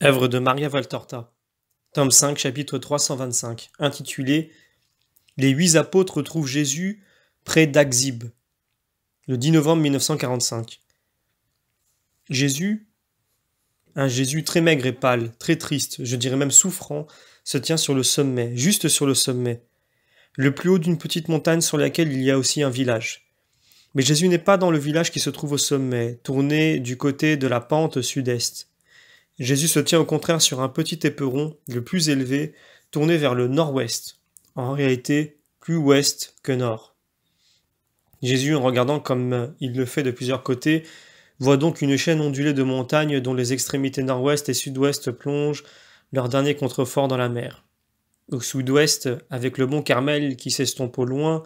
Œuvre de Maria Valtorta, tome 5, chapitre 325, intitulé Les 8 apôtres trouvent Jésus près d'Axib, le 10 novembre 1945. Jésus, un Jésus très maigre et pâle, très triste, je dirais même souffrant, se tient sur le sommet, juste sur le sommet, le plus haut d'une petite montagne sur laquelle il y a aussi un village. Mais Jésus n'est pas dans le village qui se trouve au sommet, tourné du côté de la pente sud-est. Jésus se tient au contraire sur un petit éperon, le plus élevé, tourné vers le nord-ouest, en réalité plus ouest que nord. Jésus, en regardant comme il le fait de plusieurs côtés, voit donc une chaîne ondulée de montagnes dont les extrémités nord-ouest et sud-ouest plongent leur dernier contrefort dans la mer. Au sud-ouest, avec le mont Carmel qui s'estompe au loin,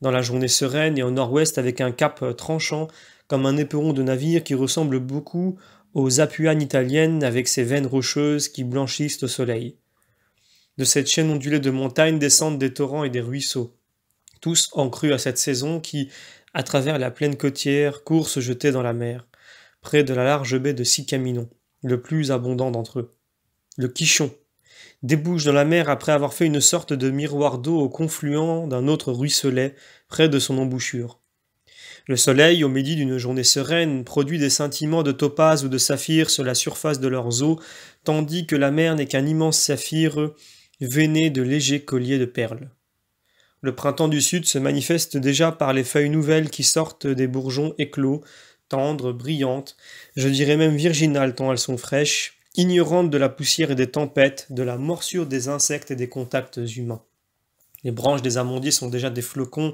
dans la journée sereine, et au nord-ouest avec un cap tranchant, comme un éperon de navire qui ressemble beaucoup aux Apuanes italiennes avec ses veines rocheuses qui blanchissent au soleil. De cette chaîne ondulée de montagnes descendent des torrents et des ruisseaux, tous en crue à cette saison qui, à travers la plaine côtière, courent se jeter dans la mer, près de la large baie de Sicaminon, le plus abondant d'entre eux. Le Quichon débouche dans la mer après avoir fait une sorte de miroir d'eau au confluent d'un autre ruisselet près de son embouchure. Le soleil, au midi d'une journée sereine, produit des scintillements de topaze ou de saphir sur la surface de leurs eaux, tandis que la mer n'est qu'un immense saphir veiné de légers colliers de perles. Le printemps du sud se manifeste déjà par les feuilles nouvelles qui sortent des bourgeons éclos, tendres, brillantes, je dirais même virginales tant elles sont fraîches, ignorantes de la poussière et des tempêtes, de la morsure des insectes et des contacts humains. Les branches des amandiers sont déjà des flocons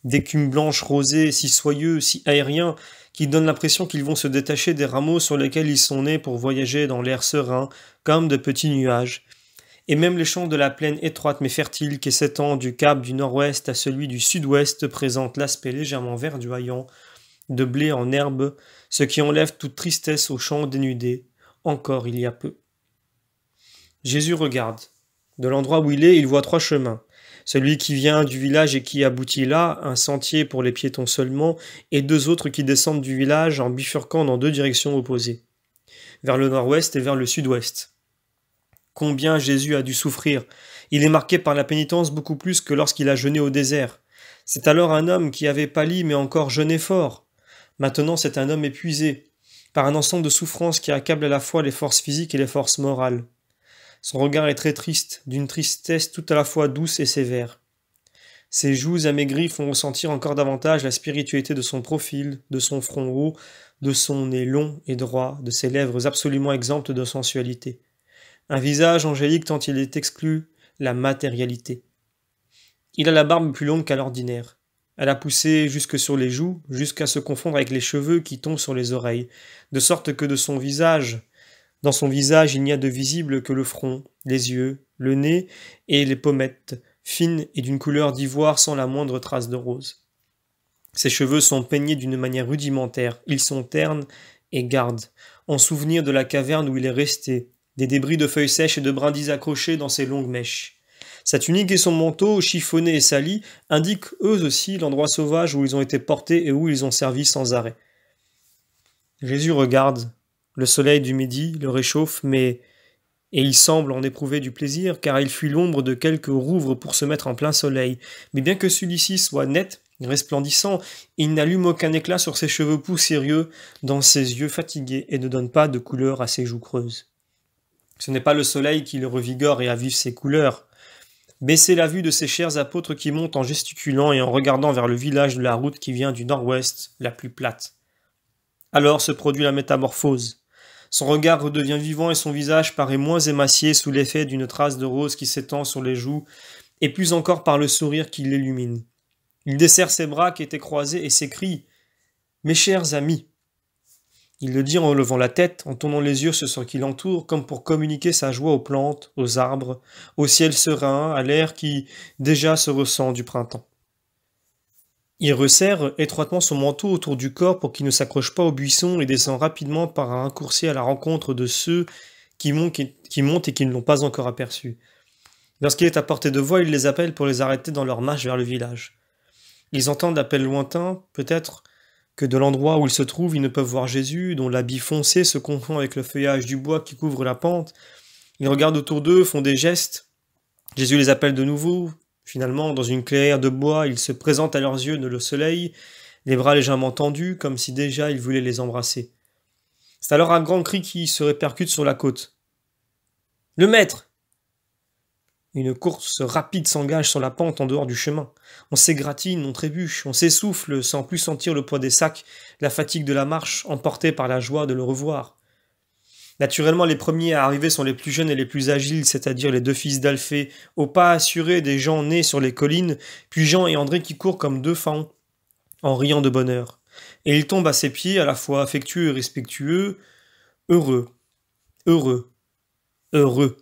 d'écume blanche rosée, si soyeux, si aériens, qui donnent l'impression qu'ils vont se détacher des rameaux sur lesquels ils sont nés pour voyager dans l'air serein, comme de petits nuages. Et même les champs de la plaine étroite mais fertile qui s'étend du cap du nord-ouest à celui du sud-ouest présentent l'aspect légèrement verdoyant de blé en herbe, ce qui enlève toute tristesse aux champs dénudés, encore il y a peu. Jésus regarde. De l'endroit où il est, il voit 3 chemins. Celui qui vient du village et qui aboutit là, un sentier pour les piétons seulement, et 2 autres qui descendent du village en bifurquant dans 2 directions opposées, vers le nord-ouest et vers le sud-ouest. Combien Jésus a dû souffrir. Il est marqué par la pénitence beaucoup plus que lorsqu'il a jeûné au désert. C'est alors un homme qui avait pâli mais encore jeûné fort. Maintenant c'est un homme épuisé, par un ensemble de souffrances qui accablent à la fois les forces physiques et les forces morales. Son regard est très triste, d'une tristesse tout à la fois douce et sévère. Ses joues amaigries font ressentir encore davantage la spiritualité de son profil, de son front haut, de son nez long et droit, de ses lèvres absolument exemptes de sensualité. Un visage angélique tant il est exclu la matérialité. Il a la barbe plus longue qu'à l'ordinaire. Elle a poussé jusque sur les joues, jusqu'à se confondre avec les cheveux qui tombent sur les oreilles, de sorte que dans son visage, il n'y a de visible que le front, les yeux, le nez et les pommettes, fines et d'une couleur d'ivoire sans la moindre trace de rose. Ses cheveux sont peignés d'une manière rudimentaire, ils sont ternes et gardent, en souvenir de la caverne où il est resté, des débris de feuilles sèches et de brindilles accrochées dans ses longues mèches. Sa tunique et son manteau, chiffonnés et salis, indiquent eux aussi l'endroit sauvage où ils ont été portés et où ils ont servi sans arrêt. Jésus regarde. Le soleil du midi le réchauffe, et il semble en éprouver du plaisir, car il fuit l'ombre de quelques rouvres pour se mettre en plein soleil. Mais bien que celui-ci soit net, resplendissant, il n'allume aucun éclat sur ses cheveux poussiéreux, dans ses yeux fatigués, et ne donne pas de couleur à ses joues creuses. Ce n'est pas le soleil qui le revigore et avive ses couleurs. Baissez la vue de ces chers apôtres qui montent en gesticulant et en regardant vers le village de la route qui vient du nord-ouest, la plus plate. Alors se produit la métamorphose. Son regard redevient vivant et son visage paraît moins émacié sous l'effet d'une trace de rose qui s'étend sur les joues, et plus encore par le sourire qui l'illumine. Il desserre ses bras qui étaient croisés et s'écrie « Mes chers amis !» Il le dit en levant la tête, en tournant les yeux sur ce qui l'entoure, comme pour communiquer sa joie aux plantes, aux arbres, au ciel serein, à l'air qui déjà se ressent du printemps. Il resserre étroitement son manteau autour du corps pour qu'il ne s'accroche pas au buisson et descend rapidement par un raccourci à la rencontre de ceux qui montent et qui ne l'ont pas encore aperçu. Lorsqu'il est à portée de voix, il les appelle pour les arrêter dans leur marche vers le village. Ils entendent l'appel lointain, peut-être que de l'endroit où ils se trouvent, ils ne peuvent voir Jésus, dont l'habit foncé se confond avec le feuillage du bois qui couvre la pente. Ils regardent autour d'eux, font des gestes. Jésus les appelle de nouveau. Finalement, dans une clairière de bois, il se présente à leurs yeux le soleil, les bras légèrement tendus, comme si déjà il voulait les embrasser. C'est alors un grand cri qui se répercute sur la côte. « Le maître !» Une course rapide s'engage sur la pente en dehors du chemin. On s'égratine, on trébuche, on s'essouffle sans plus sentir le poids des sacs, la fatigue de la marche, emportés par la joie de le revoir. Naturellement, les premiers à arriver sont les plus jeunes et les plus agiles, c'est-à-dire les deux fils d'Alphée, au pas assuré des gens nés sur les collines, puis Jean et André qui courent comme deux faons, en riant de bonheur. Et ils tombent à ses pieds, à la fois affectueux et respectueux, heureux, heureux, heureux.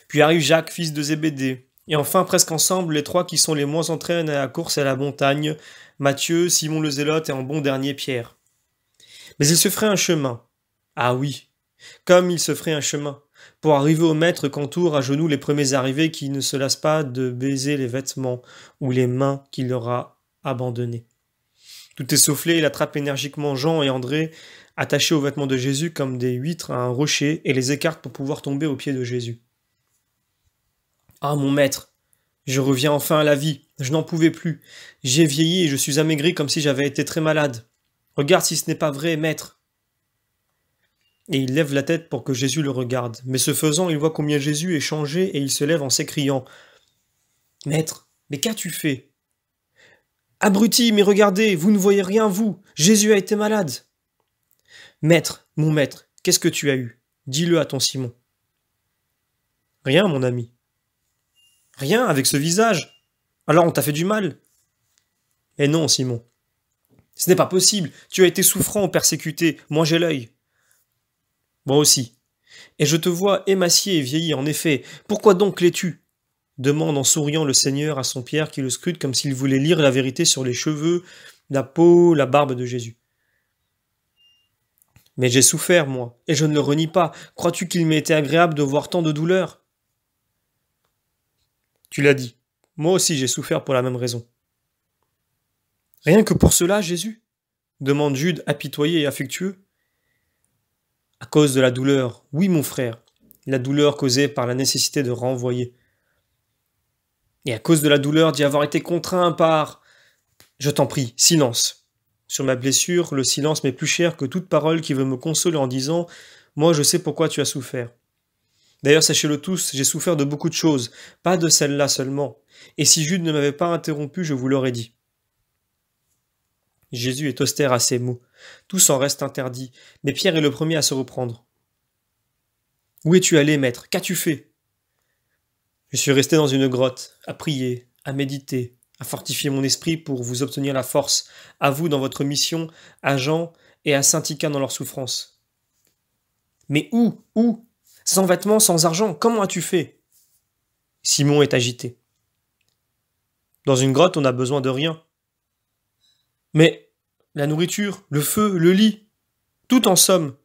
Puis arrive Jacques, fils de Zébédée, et enfin presque ensemble les trois qui sont les moins entraînés à la course et à la montagne, Matthieu, Simon le Zélote et en bon dernier Pierre. Mais il se ferait un chemin. Ah oui, comme il se ferait un chemin, pour arriver au maître qu'entourent à genoux les premiers arrivés qui ne se lassent pas de baiser les vêtements ou les mains qu'il leur a abandonnés. Tout essoufflé, il attrape énergiquement Jean et André, attachés aux vêtements de Jésus comme des huîtres à un rocher, et les écarte pour pouvoir tomber aux pieds de Jésus. Ah, mon maître, je reviens enfin à la vie, je n'en pouvais plus. J'ai vieilli et je suis amaigri comme si j'avais été très malade. Regarde si ce n'est pas vrai, maître. Et il lève la tête pour que Jésus le regarde. Mais ce faisant, il voit combien Jésus est changé et il se lève en s'écriant « Maître, mais qu'as-tu fait ?»« Abruti, mais regardez, vous ne voyez rien, vous. Jésus a été malade. »« Maître, mon maître, qu'est-ce que tu as eu ? Dis-le à ton Simon. »« Rien, mon ami. »« Rien, avec ce visage. Alors on t'a fait du mal. »« Eh non, Simon. Ce n'est pas possible. Tu as été souffrant, persécuté. Moi j'ai l'œil. » Moi aussi. Et je te vois émacié et vieilli, en effet. Pourquoi donc l'es-tu ? Demande en souriant le Seigneur à son Pierre qui le scrute comme s'il voulait lire la vérité sur les cheveux, la peau, la barbe de Jésus. Mais j'ai souffert, moi, et je ne le renie pas. Crois-tu qu'il m'ait été agréable de voir tant de douleur ? Tu l'as dit. Moi aussi j'ai souffert pour la même raison. Rien que pour cela, Jésus ? Demande Jude, apitoyé et affectueux. À cause de la douleur, oui mon frère, la douleur causée par la nécessité de renvoyer. Et à cause de la douleur d'y avoir été contraint par... Je t'en prie, silence. Sur ma blessure, le silence m'est plus cher que toute parole qui veut me consoler en disant « Moi je sais pourquoi tu as souffert. » D'ailleurs, sachez-le tous, j'ai souffert de beaucoup de choses, pas de celle-là seulement. Et si Jude ne m'avait pas interrompu, je vous l'aurais dit. Jésus est austère à ces mots. Tous en restent interdits, mais Pierre est le premier à se reprendre. « Où es-tu allé, maître ? Qu'as-tu fait ?»« Je suis resté dans une grotte, à prier, à méditer, à fortifier mon esprit pour vous obtenir la force, à vous dans votre mission, à Jean et à saint Ika dans leur souffrance. »« Mais où ? Où ? Sans vêtements, sans argent, comment as-tu fait ?» Simon est agité. « Dans une grotte, on n'a besoin de rien. » Mais la nourriture, le feu, le lit, tout en somme.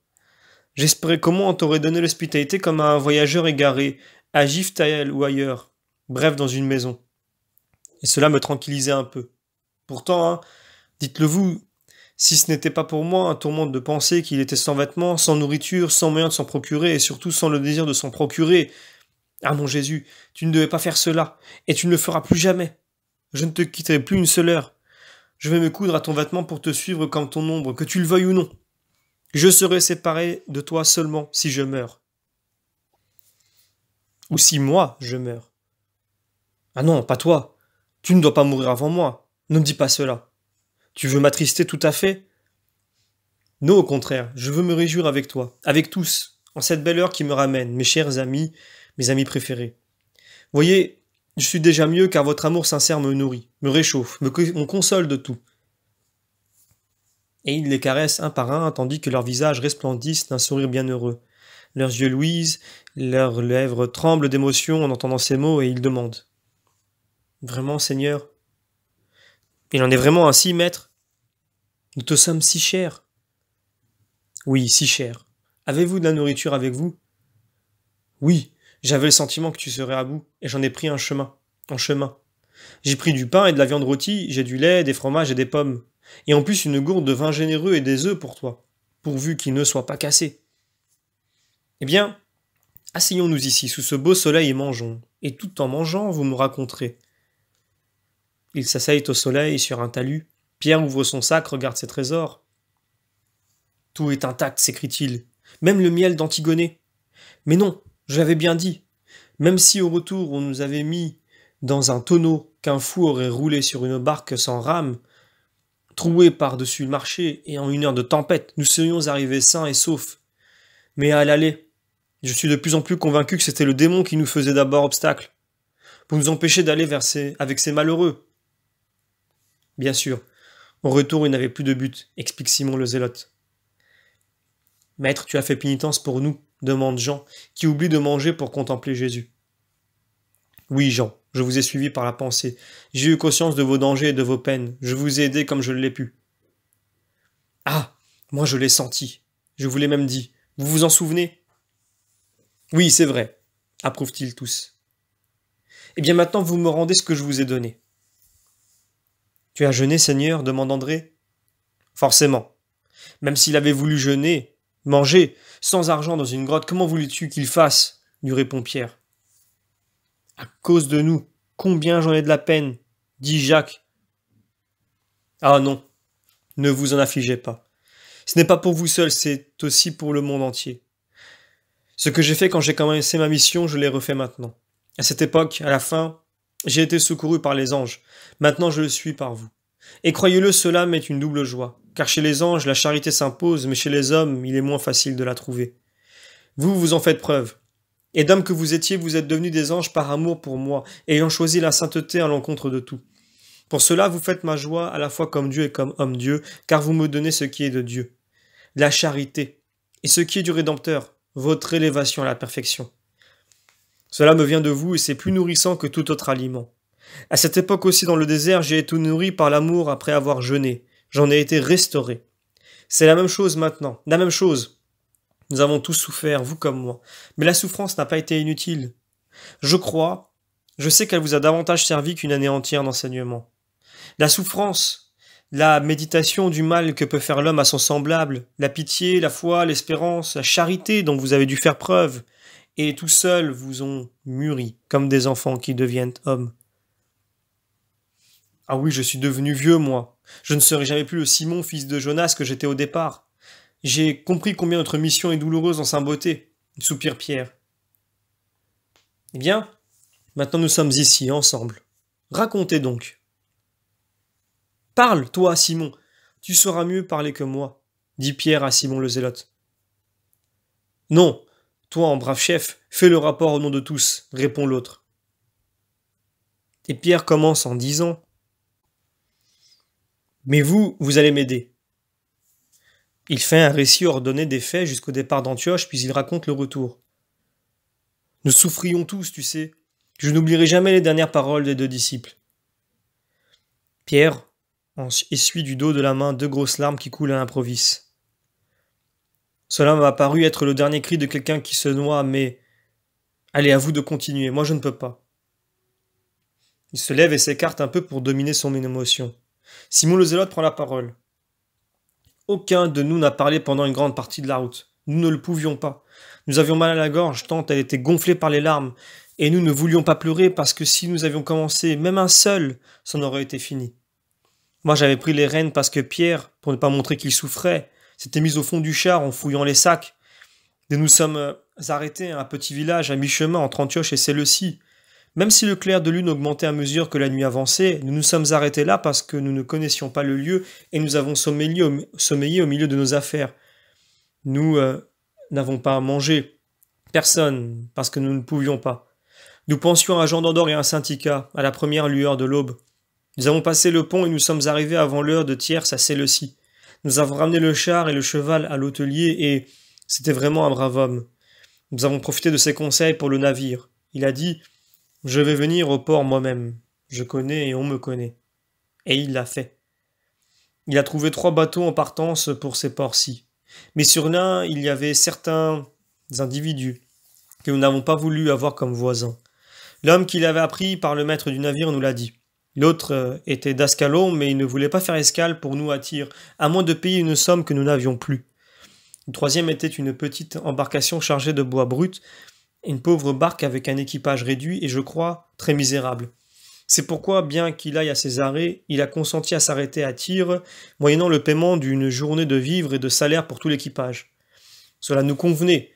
J'espérais comment on t'aurait donné l'hospitalité comme à un voyageur égaré, à Giftaël ou ailleurs, bref dans une maison. Et cela me tranquillisait un peu. Pourtant, hein, dites-le vous, si ce n'était pas pour moi un tourment de penser qu'il était sans vêtements, sans nourriture, sans moyen de s'en procurer, et surtout sans le désir de s'en procurer. Ah mon Jésus, tu ne devais pas faire cela, et tu ne le feras plus jamais. Je ne te quitterai plus une seule heure. Je vais me coudre à ton vêtement pour te suivre comme ton ombre, que tu le veuilles ou non. Je serai séparé de toi seulement si je meurs. Ou si moi, je meurs. Ah non, pas toi. Tu ne dois pas mourir avant moi. Ne me dis pas cela. Tu veux m'attrister tout à fait ? Non, au contraire, je veux me réjouir avec toi, avec tous, en cette belle heure qui me ramène, mes chers amis, mes amis préférés. Voyez, je suis déjà mieux car votre amour sincère me nourrit, me réchauffe, me console de tout. Et il les caresse un par un, tandis que leurs visages resplendissent d'un sourire bienheureux. Leurs yeux luisent, leurs lèvres tremblent d'émotion en entendant ces mots, et ils demandent. « Vraiment, Seigneur ? Il en est vraiment ainsi, maître ? Nous te sommes si chers. » »« Oui, si chers. Avez-vous de la nourriture avec vous ? » ?»« Oui, j'avais le sentiment que tu serais à bout, et j'en ai pris en chemin. J'ai pris du pain et de la viande rôtie, j'ai du lait, des fromages et des pommes. Et en plus une gourde de vin généreux et des œufs pour toi, pourvu qu'ils ne soient pas cassés. Eh bien, asseyons-nous ici, sous ce beau soleil et mangeons. Et tout en mangeant, vous me raconterez. Ils s'asseyent au soleil sur un talus. Pierre ouvre son sac, regarde ses trésors. Tout est intact, s'écrie-t-il. Même le miel d'Antigonée. Mais non, je l'avais bien dit. Même si au retour on nous avait mis dans un tonneau qu'un fou aurait roulé sur une barque sans rame, troué par-dessus le marché, et en une heure de tempête, nous serions arrivés sains et saufs. Mais à l'aller, je suis de plus en plus convaincu que c'était le démon qui nous faisait d'abord obstacle, pour nous empêcher d'aller avec ces malheureux. Bien sûr, au retour il n'avait plus de but, explique Simon le Zélote. Maître, tu as fait pénitence pour nous, demande Jean, qui oublie de manger pour contempler Jésus. Oui, Jean, je vous ai suivi par la pensée. J'ai eu conscience de vos dangers et de vos peines. Je vous ai aidé comme je l'ai pu. Ah, moi je l'ai senti. Je vous l'ai même dit. Vous vous en souvenez? Oui, c'est vrai, approuvent-ils tous. Eh bien maintenant vous me rendez ce que je vous ai donné. Tu as jeûné, Seigneur? Demande André. Forcément. Même s'il avait voulu jeûner, manger, sans argent dans une grotte, comment voulais-tu qu'il fasse? Lui répond Pierre. À cause de nous, combien j'en ai de la peine, dit Jacques. Ah non, ne vous en affligez pas. Ce n'est pas pour vous seul, c'est aussi pour le monde entier. Ce que j'ai fait quand j'ai commencé ma mission, je l'ai refait maintenant. À cette époque, à la fin, j'ai été secouru par les anges. Maintenant, je le suis par vous. Et croyez-le, cela m'est une double joie. Car chez les anges, la charité s'impose, mais chez les hommes, il est moins facile de la trouver. Vous, vous en faites preuve. Et d'hommes que vous étiez, vous êtes devenus des anges par amour pour moi, ayant choisi la sainteté à l'encontre de tout. Pour cela, vous faites ma joie à la fois comme Dieu et comme homme Dieu, car vous me donnez ce qui est de Dieu. La charité, et ce qui est du Rédempteur, votre élévation à la perfection. Cela me vient de vous et c'est plus nourrissant que tout autre aliment. À cette époque aussi dans le désert, j'ai été nourri par l'amour après avoir jeûné. J'en ai été restauré. C'est la même chose maintenant, la même chose. Nous avons tous souffert, vous comme moi. Mais la souffrance n'a pas été inutile. Je sais qu'elle vous a davantage servi qu'une année entière d'enseignement. La souffrance, la méditation du mal que peut faire l'homme à son semblable, la pitié, la foi, l'espérance, la charité dont vous avez dû faire preuve, et tout seuls vous ont mûri comme des enfants qui deviennent hommes. Ah oui, je suis devenu vieux, moi. Je ne serai jamais plus le Simon, fils de Jonas, que j'étais au départ. J'ai compris combien notre mission est douloureuse en sa beauté, soupire Pierre. Eh bien, maintenant nous sommes ici, ensemble. Racontez donc. Parle, toi, Simon. Tu sauras mieux parler que moi, dit Pierre à Simon le Zélote. Non, toi, en brave chef, fais le rapport au nom de tous, répond l'autre. Et Pierre commence en disant « Mais vous, vous allez m'aider. » Il fait un récit ordonné des faits jusqu'au départ d'Antioche, puis il raconte le retour. Nous souffrions tous, tu sais. Je n'oublierai jamais les dernières paroles des deux disciples. Pierre essuie du dos de la main 2 grosses larmes qui coulent à l'improviste. Cela m'a paru être le dernier cri de quelqu'un qui se noie, mais... Allez, à vous de continuer, moi je ne peux pas. Il se lève et s'écarte un peu pour dominer son émotion. Simon le Zélote prend la parole. Aucun de nous n'a parlé pendant une grande partie de la route. Nous ne le pouvions pas. Nous avions mal à la gorge tant elle était gonflée par les larmes, et nous ne voulions pas pleurer parce que si nous avions commencé, même un seul, c'en aurait été fini. Moi j'avais pris les rênes parce que Pierre, pour ne pas montrer qu'il souffrait, s'était mis au fond du char en fouillant les sacs. Et nous sommes arrêtés à un petit village à mi-chemin entre Antioche et Séleucie. Même si le clair de lune augmentait à mesure que la nuit avançait, nous nous sommes arrêtés là parce que nous ne connaissions pas le lieu et nous avons sommeillé au milieu de nos affaires. Nous n'avons pas mangé. Personne, parce que nous ne pouvions pas. Nous pensions à Jean d'Andorre et à un syndicat, à la première lueur de l'aube. Nous avons passé le pont et nous sommes arrivés avant l'heure de tierce à Séleucie. Nous avons ramené le char et le cheval à l'hôtelier et c'était vraiment un brave homme. Nous avons profité de ses conseils pour le navire. Il a dit « Je vais venir au port moi-même. Je connais et on me connaît. » Et il l'a fait. Il a trouvé 3 bateaux en partance pour ces ports-ci. Mais sur l'un, il y avait certains individus que nous n'avons pas voulu avoir comme voisins. L'homme qui l'avait appris par le maître du navire nous l'a dit. L'autre était d'Ascalon, mais il ne voulait pas faire escale pour nous à Tyr, à moins de payer une somme que nous n'avions plus. Le troisième était une petite embarcation chargée de bois brut, une pauvre barque avec un équipage réduit et, je crois, très misérable. C'est pourquoi, bien qu'il aille à ses arrêts, il a consenti à s'arrêter à Tyr, moyennant le paiement d'une journée de vivres et de salaire pour tout l'équipage. Cela nous convenait.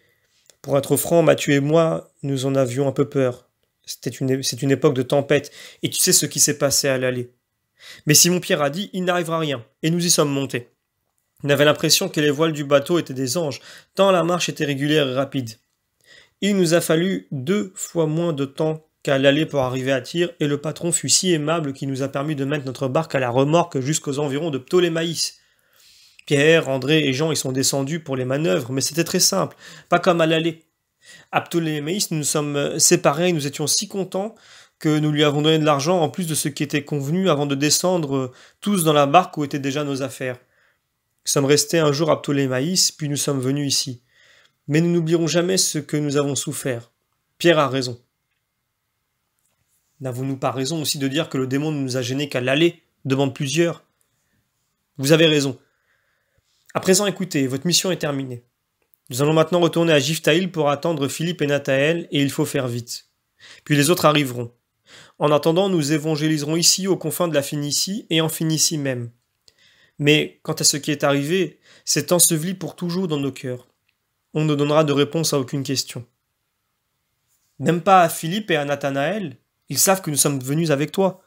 Pour être franc, Mathieu et moi, nous en avions un peu peur. C'est une époque de tempête, et tu sais ce qui s'est passé à l'aller. Mais Simon-Pierre a dit, il n'arrivera rien, et nous y sommes montés. On avait l'impression que les voiles du bateau étaient des anges, tant la marche était régulière et rapide. Il nous a fallu 2 fois moins de temps qu'à l'aller pour arriver à Tyr, et le patron fut si aimable qu'il nous a permis de mettre notre barque à la remorque jusqu'aux environs de Ptolémaïs. Pierre, André et Jean y sont descendus pour les manœuvres, mais c'était très simple, pas comme à l'aller. À Ptolémaïs, nous nous sommes séparés et nous étions si contents que nous lui avons donné de l'argent en plus de ce qui était convenu avant de descendre tous dans la barque où étaient déjà nos affaires. Nous sommes restés un jour à Ptolémaïs, puis nous sommes venus ici. Mais nous n'oublierons jamais ce que nous avons souffert. Pierre a raison. N'avons-nous pas raison aussi de dire que le démon ne nous a gênés qu'à l'aller, demandent plusieurs. Vous avez raison. À présent, écoutez, votre mission est terminée. Nous allons maintenant retourner à Giphtaïl pour attendre Philippe et Nathaël, et il faut faire vite. Puis les autres arriveront. En attendant, nous évangéliserons ici, aux confins de la Phénicie, et en Phénicie même. Mais, quant à ce qui est arrivé, c'est enseveli pour toujours dans nos cœurs. On ne donnera de réponse à aucune question. N'aime pas à Philippe et à Nathanaël? Ils savent que nous sommes venus avec toi.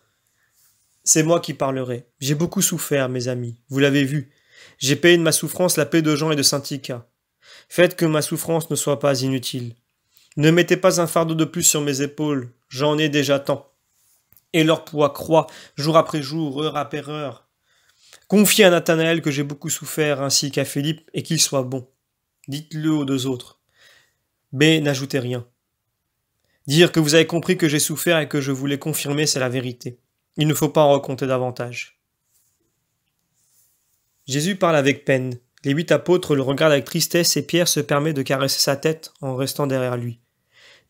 C'est moi qui parlerai. J'ai beaucoup souffert, mes amis, vous l'avez vu. J'ai payé de ma souffrance la paix de Jean et de Saint-Tica. Faites que ma souffrance ne soit pas inutile. Ne mettez pas un fardeau de plus sur mes épaules, j'en ai déjà tant. Et leur poids croît, jour après jour, heure après heure. Confiez à Nathanaël que j'ai beaucoup souffert, ainsi qu'à Philippe, et qu'il soit bon. Dites-le aux 2 autres. Mais n'ajoutez rien. Dire que vous avez compris que j'ai souffert et que je voulais confirmer, c'est la vérité. Il ne faut pas en raconter davantage. Jésus parle avec peine. Les 8 apôtres le regardent avec tristesse et Pierre se permet de caresser sa tête en restant derrière lui.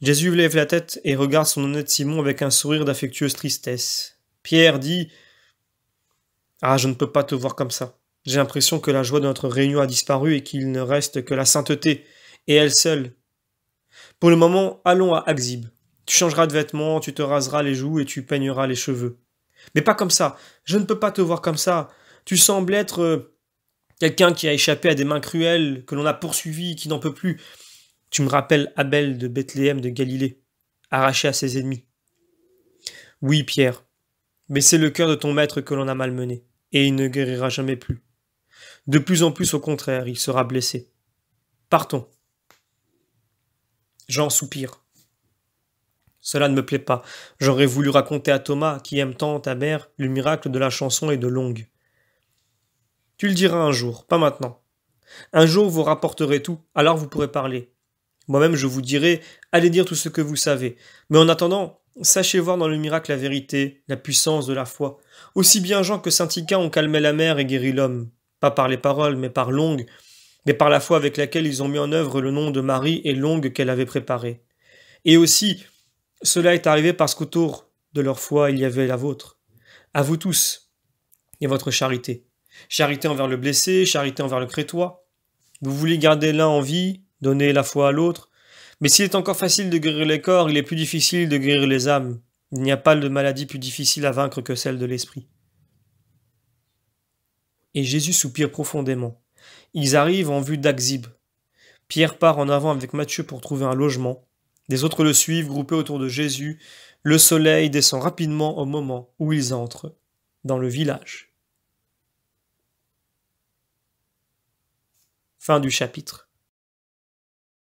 Jésus lève la tête et regarde son honnête Simon avec un sourire d'affectueuse tristesse. Pierre dit « Ah, je ne peux pas te voir comme ça. J'ai l'impression que la joie de notre réunion a disparu et qu'il ne reste que la sainteté, et elle seule. Pour le moment, allons à Axib. Tu changeras de vêtements, tu te raseras les joues et tu peigneras les cheveux. Mais pas comme ça. Je ne peux pas te voir comme ça. Tu sembles être quelqu'un qui a échappé à des mains cruelles, que l'on a poursuivi, qui n'en peut plus. Tu me rappelles Abel de Bethléem de Galilée, arraché à ses ennemis. Oui, Pierre, mais c'est le cœur de ton maître que l'on a malmené, et il ne guérira jamais plus. De plus en plus, au contraire, il sera blessé. Partons. Jean soupire. Cela ne me plaît pas. J'aurais voulu raconter à Thomas, qui aime tant ta mère, le miracle de la chanson et de Longue. Tu le diras un jour, pas maintenant. Un jour vous rapporterez tout, alors vous pourrez parler. Moi-même je vous dirai, allez dire tout ce que vous savez. Mais en attendant, sachez voir dans le miracle la vérité, la puissance de la foi. Aussi bien Jean que Saint-Tica ont calmé la mer et guéri l'homme, pas par les paroles, mais par Longue, mais par la foi avec laquelle ils ont mis en œuvre le nom de Marie et Longue qu'elle avait préparé. Et aussi, cela est arrivé parce qu'autour de leur foi il y avait la vôtre. À vous tous, et votre charité. Charité envers le blessé, charité envers le crétois. Vous voulez garder l'un en vie, donner la foi à l'autre. Mais s'il est encore facile de guérir les corps, il est plus difficile de guérir les âmes. Il n'y a pas de maladie plus difficile à vaincre que celle de l'esprit. Et Jésus soupire profondément. Ils arrivent en vue d'Axib. Pierre part en avant avec Matthieu pour trouver un logement. Les autres le suivent, groupés autour de Jésus. Le soleil descend rapidement au moment où ils entrent dans le village. Fin du chapitre.